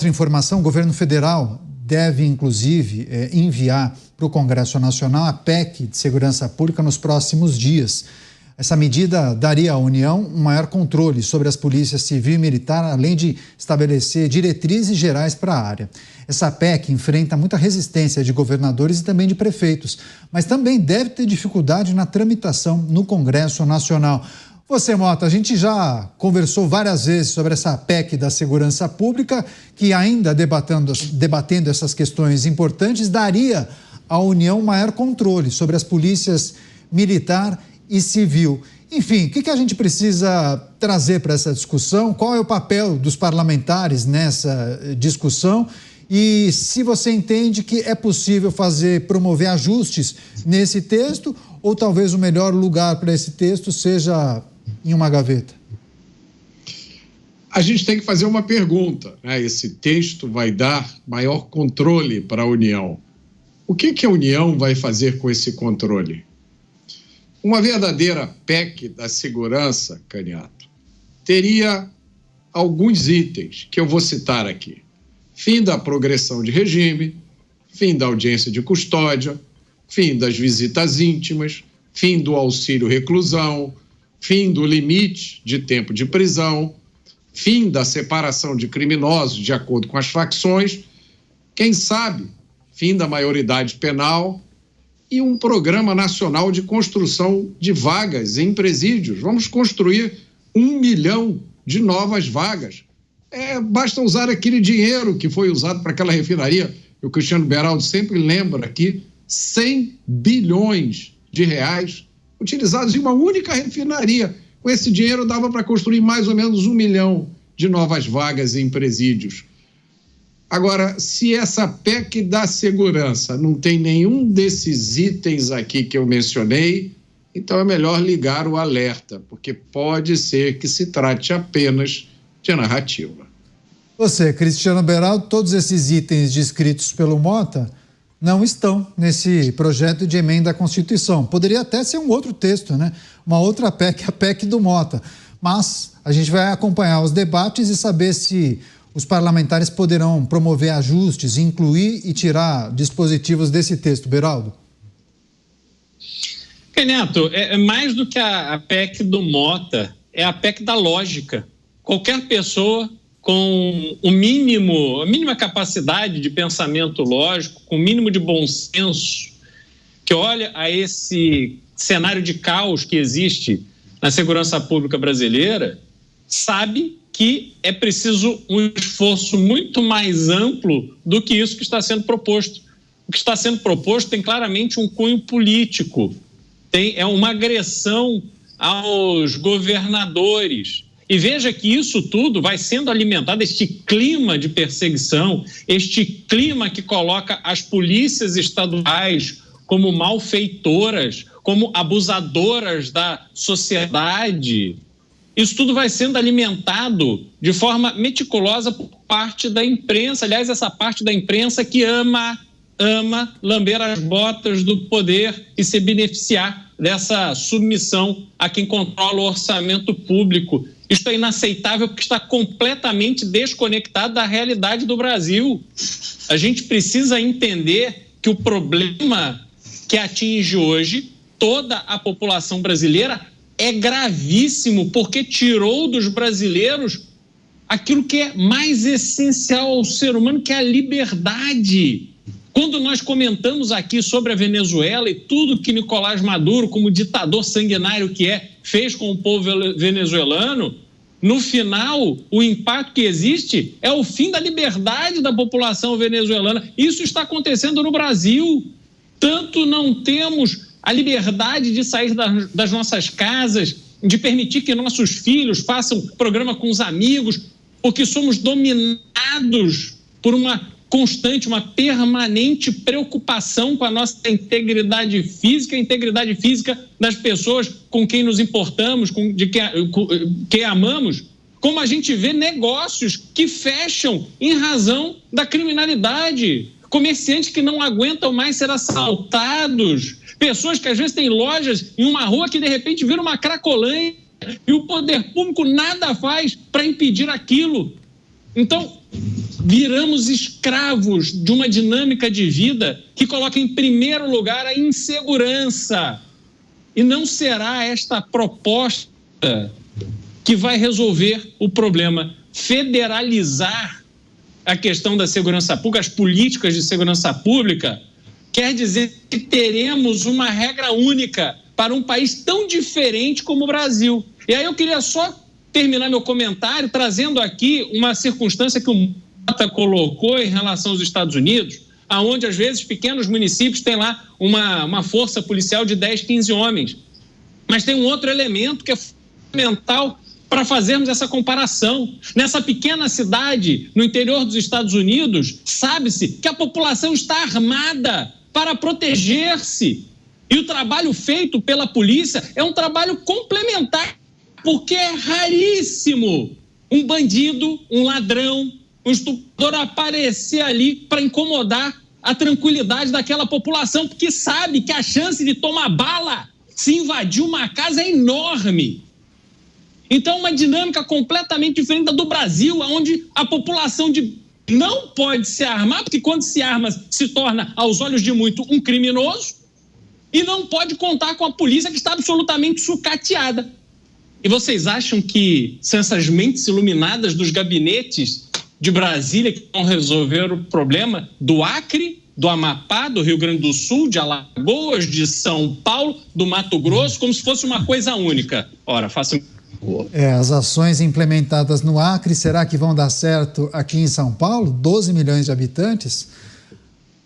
Outra informação, o governo federal deve, inclusive, enviar para o Congresso Nacional a PEC de Segurança Pública nos próximos dias. Essa medida daria à União um maior controle sobre as polícias civil e militar, além de estabelecer diretrizes gerais para a área. Essa PEC enfrenta muita resistência de governadores e também de prefeitos, mas também deve ter dificuldade na tramitação no Congresso Nacional. Você, Mota, a gente já conversou várias vezes sobre essa PEC da segurança pública, que ainda debatendo essas questões importantes, daria à União maior controle sobre as polícias militar e civil. Enfim, o que a gente precisa trazer para essa discussão? Qual é o papel dos parlamentares nessa discussão? E se você entende que é possível promover ajustes nesse texto, ou talvez o melhor lugar para esse texto seja em uma gaveta? A gente tem que fazer uma pergunta, né? Esse texto vai dar maior controle para a União. O que a União vai fazer com esse controle? Uma verdadeira PEC da segurança, Caniato, teria alguns itens que eu vou citar aqui. Fim da progressão de regime, fim da audiência de custódia, fim das visitas íntimas, fim do auxílio reclusão, fim do limite de tempo de prisão, fim da separação de criminosos de acordo com as facções, quem sabe, fim da maioridade penal e um programa nacional de construção de vagas em presídios. Vamos construir 1 milhão de novas vagas. Basta usar aquele dinheiro que foi usado para aquela refinaria, o Cristiano Beraldo sempre lembra aqui, 100 bilhões de reais utilizados em uma única refinaria. Com esse dinheiro dava para construir mais ou menos 1 milhão de novas vagas em presídios. Agora, se essa PEC da segurança não tem nenhum desses itens aqui que eu mencionei, então é melhor ligar o alerta, porque pode ser que se trate apenas de narrativa. Você, Cristiano Beraldo, todos esses itens descritos pelo Mota não estão nesse projeto de emenda à Constituição. Poderia até ser um outro texto, né? Uma outra PEC, a PEC do Mota. Mas a gente vai acompanhar os debates e saber se os parlamentares poderão promover ajustes, incluir e tirar dispositivos desse texto. Beraldo? Neto, é mais do que a PEC do Mota, é a PEC da lógica. Qualquer pessoa com a mínima capacidade de pensamento lógico, com o mínimo de bom senso, que olha a esse cenário de caos que existe na segurança pública brasileira, sabe que é preciso um esforço muito mais amplo do que isso que está sendo proposto. O que está sendo proposto tem claramente um cunho político, é uma agressão aos governadores. E veja que isso tudo vai sendo alimentado, este clima de perseguição, este clima que coloca as polícias estaduais como malfeitoras, como abusadoras da sociedade. Isso tudo vai sendo alimentado de forma meticulosa por parte da imprensa. Aliás, essa parte da imprensa que ama lamber as botas do poder e se beneficiar dessa submissão a quem controla o orçamento público. Isto é inaceitável porque está completamente desconectado da realidade do Brasil. A gente precisa entender que o problema que atinge hoje toda a população brasileira é gravíssimo, porque tirou dos brasileiros aquilo que é mais essencial ao ser humano, que é a liberdade. Quando nós comentamos aqui sobre a Venezuela e tudo que Nicolás Maduro, como ditador sanguinário que fez com o povo venezuelano, no final, o impacto que existe é o fim da liberdade da população venezuelana. Isso está acontecendo no Brasil. Tanto não temos a liberdade de sair das nossas casas, de permitir que nossos filhos façam programa com os amigos, porque somos dominados por uma constante, uma permanente preocupação com a nossa integridade física, a integridade física das pessoas com quem nos importamos, de quem amamos. Como a gente vê negócios que fecham em razão da criminalidade, comerciantes que não aguentam mais ser assaltados, pessoas que às vezes têm lojas em uma rua que de repente vira uma cracolândia e o poder público nada faz para impedir aquilo. Então, viramos escravos de uma dinâmica de vida que coloca em primeiro lugar a insegurança. E não será esta proposta que vai resolver o problema. Federalizar a questão da segurança pública, as políticas de segurança pública, quer dizer que teremos uma regra única para um país tão diferente como o Brasil. E aí eu queria só terminar meu comentário trazendo aqui uma circunstância que o Mota colocou em relação aos Estados Unidos, aonde às vezes pequenos municípios têm lá uma força policial de 10, 15 homens. Mas tem um outro elemento que é fundamental para fazermos essa comparação. Nessa pequena cidade, no interior dos Estados Unidos, sabe-se que a população está armada para proteger-se. E o trabalho feito pela polícia é um trabalho complementar, porque é raríssimo um bandido, um ladrão, um estuprador aparecer ali para incomodar a tranquilidade daquela população, porque sabe que a chance de tomar bala se invadir uma casa é enorme. Então, uma dinâmica completamente diferente da do Brasil, onde a população não pode se armar, porque quando se arma se torna, aos olhos de muito, um criminoso, e não pode contar com a polícia que está absolutamente sucateada. E vocês acham que são essas mentes iluminadas dos gabinetes de Brasília que vão resolver o problema do Acre, do Amapá, do Rio Grande do Sul, de Alagoas, de São Paulo, do Mato Grosso, como se fosse uma coisa única? Ora, façam... As ações implementadas no Acre, será que vão dar certo aqui em São Paulo? 12 milhões de habitantes?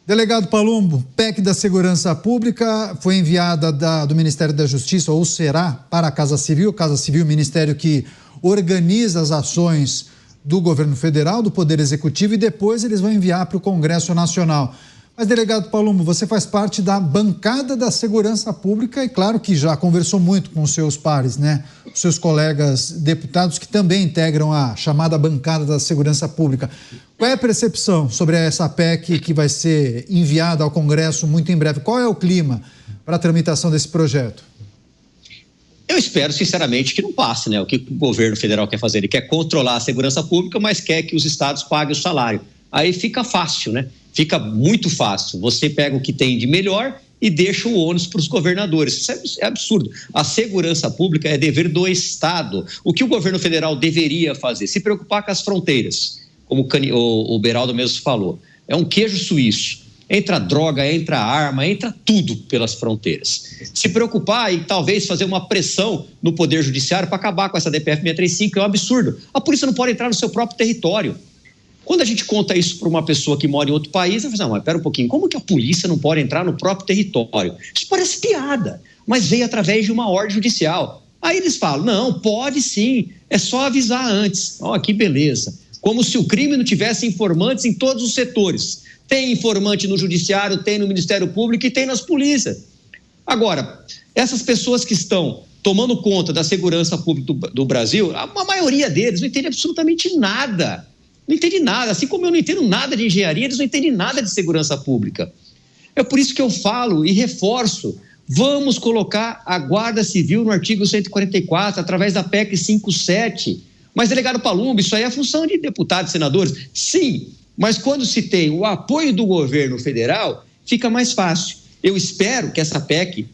Delegado Palumbo, PEC da Segurança Pública foi enviada do Ministério da Justiça, ou será, para a Casa Civil, ministério que organiza as ações do governo federal, do Poder Executivo, e depois eles vão enviar para o Congresso Nacional. Mas, delegado Palumbo, você faz parte da bancada da Segurança Pública e claro que já conversou muito com os seus pares, né? Os seus colegas deputados que também integram a chamada bancada da Segurança Pública. Qual é a percepção sobre essa PEC que vai ser enviada ao Congresso muito em breve? Qual é o clima para a tramitação desse projeto? Eu espero, sinceramente, que não passe, né? O que o governo federal quer fazer? Ele quer controlar a segurança pública, mas quer que os estados paguem o salário. Aí fica fácil, né? Fica muito fácil. Você pega o que tem de melhor e deixa o ônus para os governadores. Isso é absurdo. A segurança pública é dever do Estado. O que o governo federal deveria fazer? Se preocupar com as fronteiras, como o Beraldo mesmo falou. É um queijo suíço. Entra droga, entra arma, entra tudo pelas fronteiras. Se preocupar e talvez fazer uma pressão no Poder Judiciário para acabar com essa DPF 635, que é um absurdo. A polícia não pode entrar no seu próprio território. Quando a gente conta isso para uma pessoa que mora em outro país, eu falo, não, mas pera um pouquinho, como que a polícia não pode entrar no próprio território? Isso parece piada, mas veio através de uma ordem judicial. Aí eles falam, não, pode sim, é só avisar antes. Ó, que beleza. Como se o crime não tivesse informantes em todos os setores. Tem informante no judiciário, tem no Ministério Público e tem nas polícias. Agora, essas pessoas que estão tomando conta da segurança pública do Brasil, a maioria deles não entende absolutamente nada. Não entende nada, assim como eu não entendo nada de engenharia, eles não entendem nada de segurança pública. É por isso que eu falo e reforço, vamos colocar a Guarda Civil no artigo 144, através da PEC 57. Mas, delegado Palumbo, isso aí é função de deputados e senadores? Sim, mas quando se tem o apoio do governo federal, fica mais fácil. Eu espero que essa PEC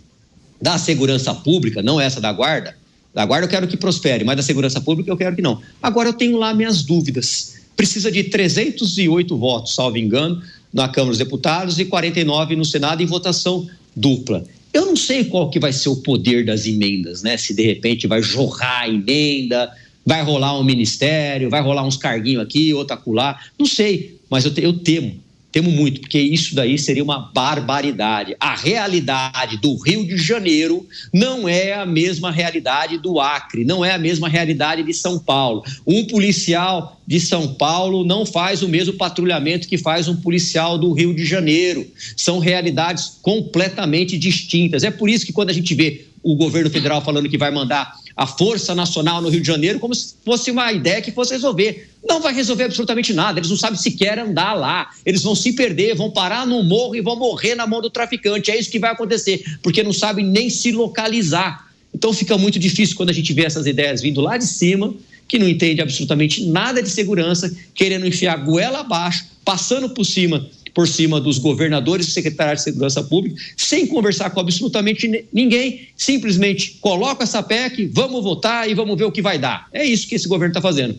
da segurança pública, não essa da Guarda eu quero que prospere, mas da segurança pública eu quero que não. Agora eu tenho lá minhas dúvidas. Precisa de 308 votos, salvo engano, na Câmara dos Deputados e 49 no Senado em votação dupla. Eu não sei qual que vai ser o poder das emendas, né? Se de repente vai jorrar a emenda, vai rolar um ministério, vai rolar uns carguinhos aqui, outro acolá, não sei, mas eu temo muito, porque isso daí seria uma barbaridade. A realidade do Rio de Janeiro não é a mesma realidade do Acre, não é a mesma realidade de São Paulo. Um policial de São Paulo não faz o mesmo patrulhamento que faz um policial do Rio de Janeiro. São realidades completamente distintas. É por isso que quando a gente vê o governo federal falando que vai mandar a Força Nacional no Rio de Janeiro, como se fosse uma ideia que fosse resolver. Não vai resolver absolutamente nada, eles não sabem sequer andar lá, eles vão se perder, vão parar no morro e vão morrer na mão do traficante, é isso que vai acontecer, porque não sabem nem se localizar. Então fica muito difícil quando a gente vê essas ideias vindo lá de cima, que não entende absolutamente nada de segurança, querendo enfiar a goela abaixo, passando por cima dos governadores e secretários de segurança pública, sem conversar com absolutamente ninguém, simplesmente coloca essa PEC, vamos votar e vamos ver o que vai dar. É isso que esse governo está fazendo.